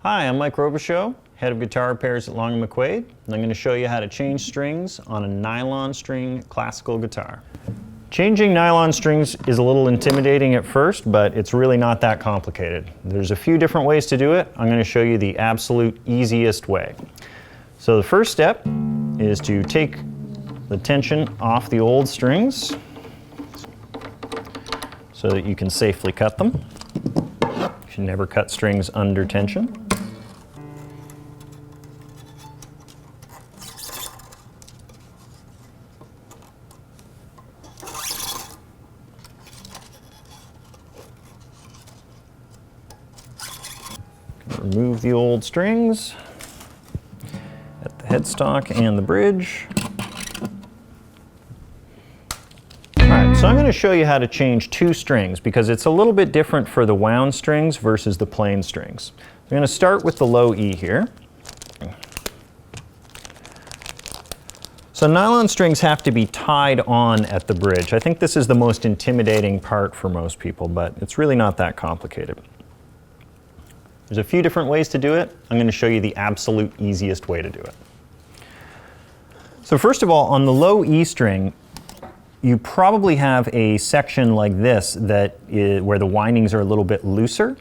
Hi, I'm Mike Robichaux, head of guitar repairs at Long & McQuade, and I'm going to show you how to change strings on a nylon string classical guitar. Changing nylon strings is a little intimidating at first, but it's really not that complicated. There's a few different ways to do it. I'm going to show you the absolute easiest way. So the first step is to take the tension off the old strings so that you can safely cut them. You should never cut strings under tension. Remove the old strings at the headstock and the bridge. Alright, so I'm going to show you how to change two strings because it's a little bit different for the wound strings versus the plain strings. I'm going to start with the low E here. So nylon strings have to be tied on at the bridge. I think this is the most intimidating part for most people, but it's really not that complicated. There's a few different ways to do it. I'm going to show you the absolute easiest way to do it. So first of all, on the low E string, you probably have a section like this where the windings are a little bit looser.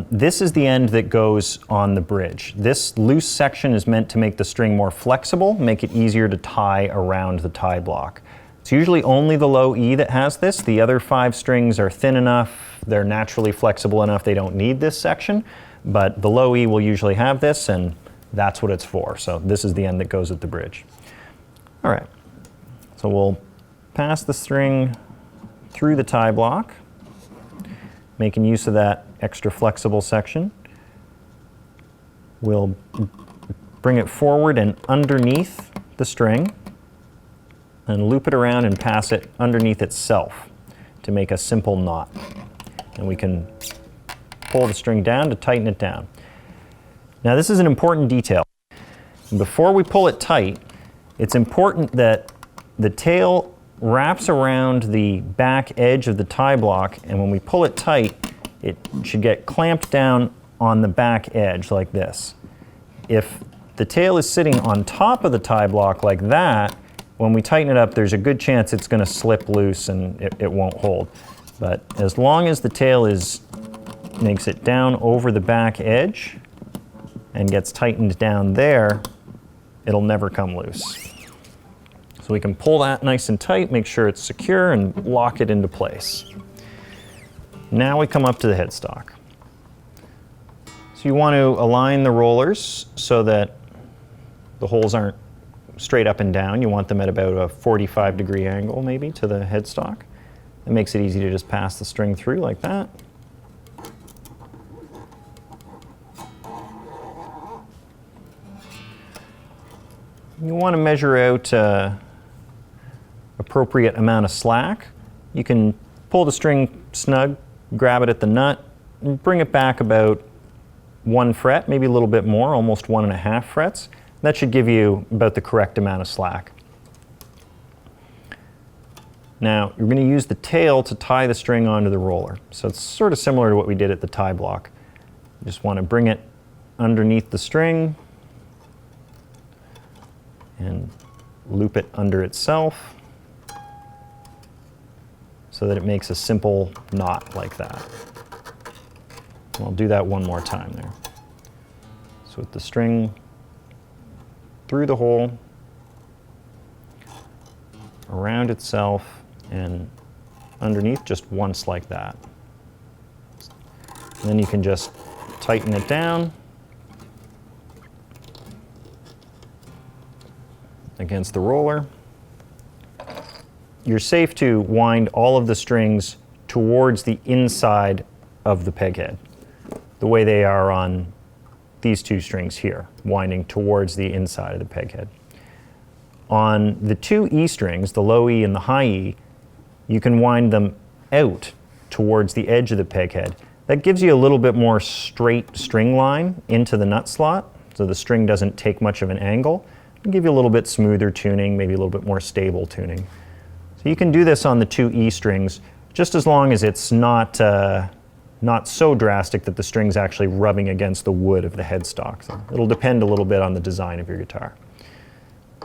This is the end that goes on the bridge. This loose section is meant to make the string more flexible, make it easier to tie around the tie block. It's usually only the low E that has this. The other 5 strings are thin enough, they're naturally flexible enough, they don't need this section. But the low E will usually have this, and that's what it's for. So this is the end that goes at the bridge. All right, so we'll pass the string through the tie block, making use of that extra flexible section. We'll bring it forward and underneath the string, and loop it around and pass it underneath itself to make a simple knot. And we can pull the string down to tighten it down. Now this is an important detail. Before we pull it tight, it's important that the tail wraps around the back edge of the tie block, and when we pull it tight, it should get clamped down on the back edge like this. If the tail is sitting on top of the tie block like that, when we tighten it up, there's a good chance it's going to slip loose and it won't hold. But as long as the tail makes it down over the back edge and gets tightened down there, it'll never come loose. So we can pull that nice and tight, make sure it's secure, and lock it into place. Now we come up to the headstock. So you want to align the rollers so that the holes aren't straight up and down. You want them at about a 45-degree angle maybe to the headstock. It makes it easy to just pass the string through like that. You want to measure out appropriate amount of slack. You can pull the string snug, grab it at the nut, and bring it back about 1 fret, maybe a little bit more, almost 1.5 frets. That should give you about the correct amount of slack. Now, you're going to use the tail to tie the string onto the roller. So it's sort of similar to what we did at the tie block. You just want to bring it underneath the string and loop it under itself so that it makes a simple knot like that. And I'll do that one more time there. So with the string through the hole, around itself, and underneath just once like that. And then you can just tighten it down against the roller. You're safe to wind all of the strings towards the inside of the peghead, the way they are on these 2 strings here, winding towards the inside of the peghead. On the 2 E strings, the low E and the high E, you can wind them out towards the edge of the peghead. That gives you a little bit more straight string line into the nut slot, so the string doesn't take much of an angle. It'll give you a little bit smoother tuning, maybe a little bit more stable tuning. So you can do this on the 2 E strings just as long as it's not not so drastic that the string's actually rubbing against the wood of the headstock. So it'll depend a little bit on the design of your guitar.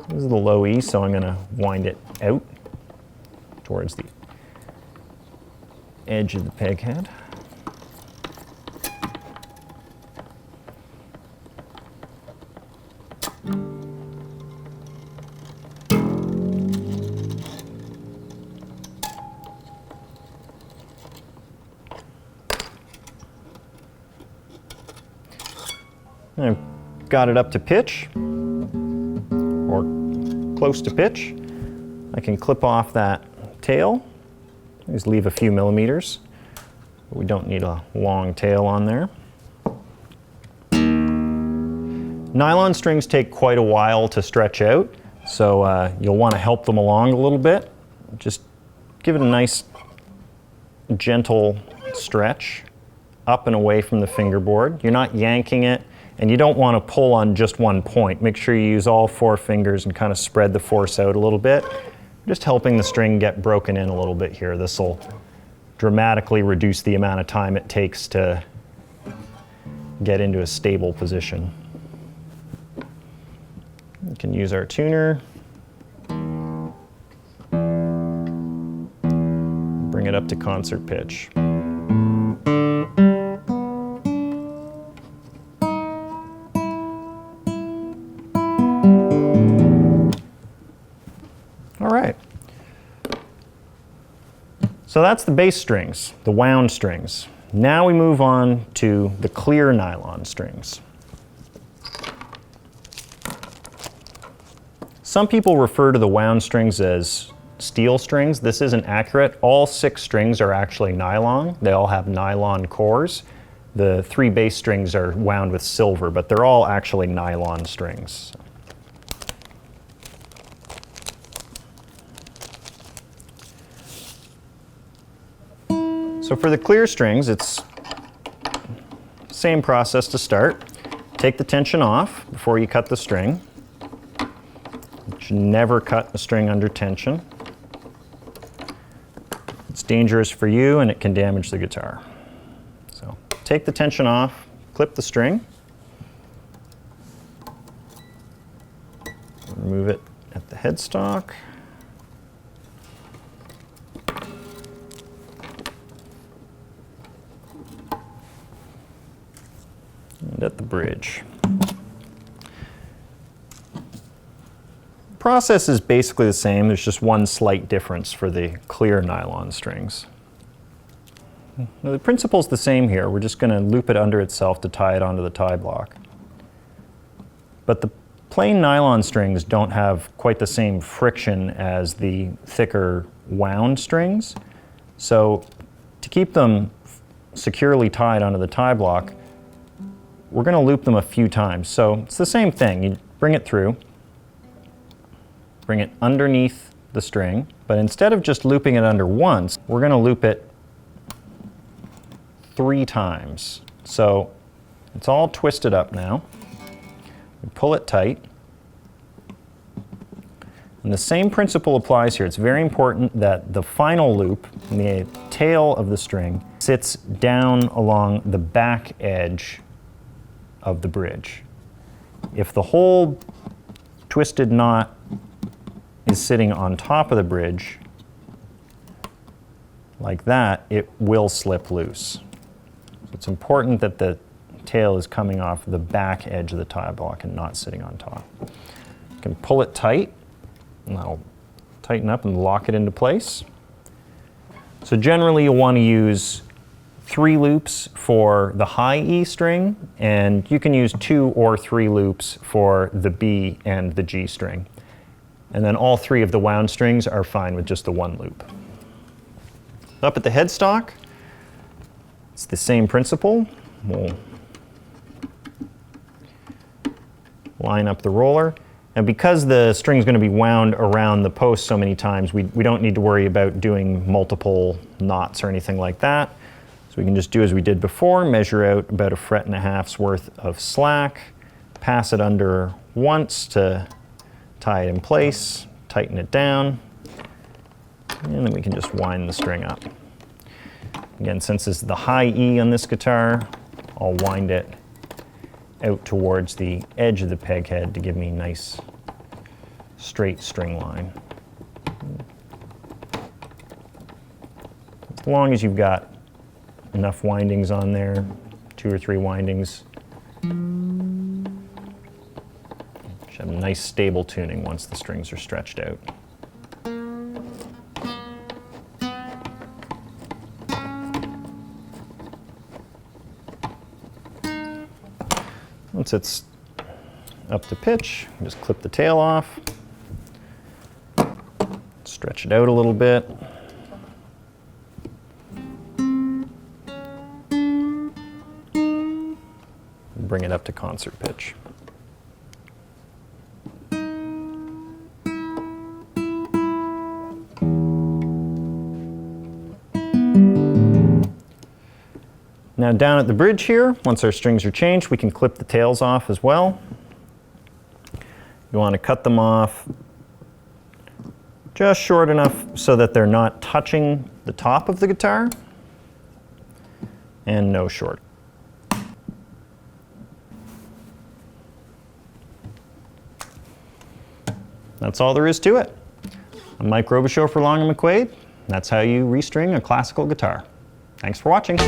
This is the low E, so I'm going to wind it out towards the edge of the peg head. I've got it up to pitch, or close to pitch. I can clip off that tail. Just leave a few millimeters, but we don't need a long tail on there. Nylon strings take quite a while to stretch out, so you'll want to help them along a little bit. Just give it a nice, gentle stretch up and away from the fingerboard. You're not yanking it, and you don't want to pull on just one point. Make sure you use all 4 fingers and kind of spread the force out a little bit. Just helping the string get broken in a little bit here. This will dramatically reduce the amount of time it takes to get into a stable position. We can use our tuner. Bring it up to concert pitch. All right. So that's the bass strings, the wound strings. Now we move on to the clear nylon strings. Some people refer to the wound strings as steel strings. This isn't accurate. All 6 strings are actually nylon. They all have nylon cores. The 3 bass strings are wound with silver, but they're all actually nylon strings. So for the clear strings, it's the same process to start. Take the tension off before you cut the string. You should never cut a string under tension. It's dangerous for you and it can damage the guitar. So take the tension off, clip the string, remove it at the headstock. And at the bridge. The process is basically the same. There's just one slight difference for the clear nylon strings. Now, the principle's the same here. We're just going to loop it under itself to tie it onto the tie block. But the plain nylon strings don't have quite the same friction as the thicker wound strings. So to keep them securely tied onto the tie block, we're going to loop them a few times. So it's the same thing. You bring it through, bring it underneath the string, but instead of just looping it under once, we're going to loop it 3 times. So it's all twisted up now. We pull it tight. And the same principle applies here. It's very important that the final loop, the tail of the string, sits down along the back edge of the bridge. If the whole twisted knot is sitting on top of the bridge, like that, it will slip loose. So it's important that the tail is coming off the back edge of the tie block and not sitting on top. You can pull it tight, and that'll tighten up and lock it into place. So generally you'll want to use 3 loops for the high E string, and you can use 2 or 3 loops for the B and the G string. And then all 3 of the wound strings are fine with just the 1 loop. Up at the headstock, it's the same principle. We'll line up the roller. And because the string is going to be wound around the post so many times, we don't need to worry about doing multiple knots or anything like that. So we can just do as we did before, measure out about 1.5 frets worth of slack, pass it under once to tie it in place, tighten it down, and then we can just wind the string up. Again, since this is the high E on this guitar, I'll wind it out towards the edge of the peg head to give me a nice straight string line. As long as you've got enough windings on there, 2 or 3 windings, should have a nice stable tuning once the strings are stretched out. Once it's up to pitch, just clip the tail off, stretch it out a little bit. Bring it up to concert pitch. Now down at the bridge here, once our strings are changed, we can clip the tails off as well. You want to cut them off just short enough so that they're not touching the top of the guitar, and no short. That's all there is to it. I'm Mike Robichaux for Long & McQuade. That's how you restring a classical guitar. Thanks for watching.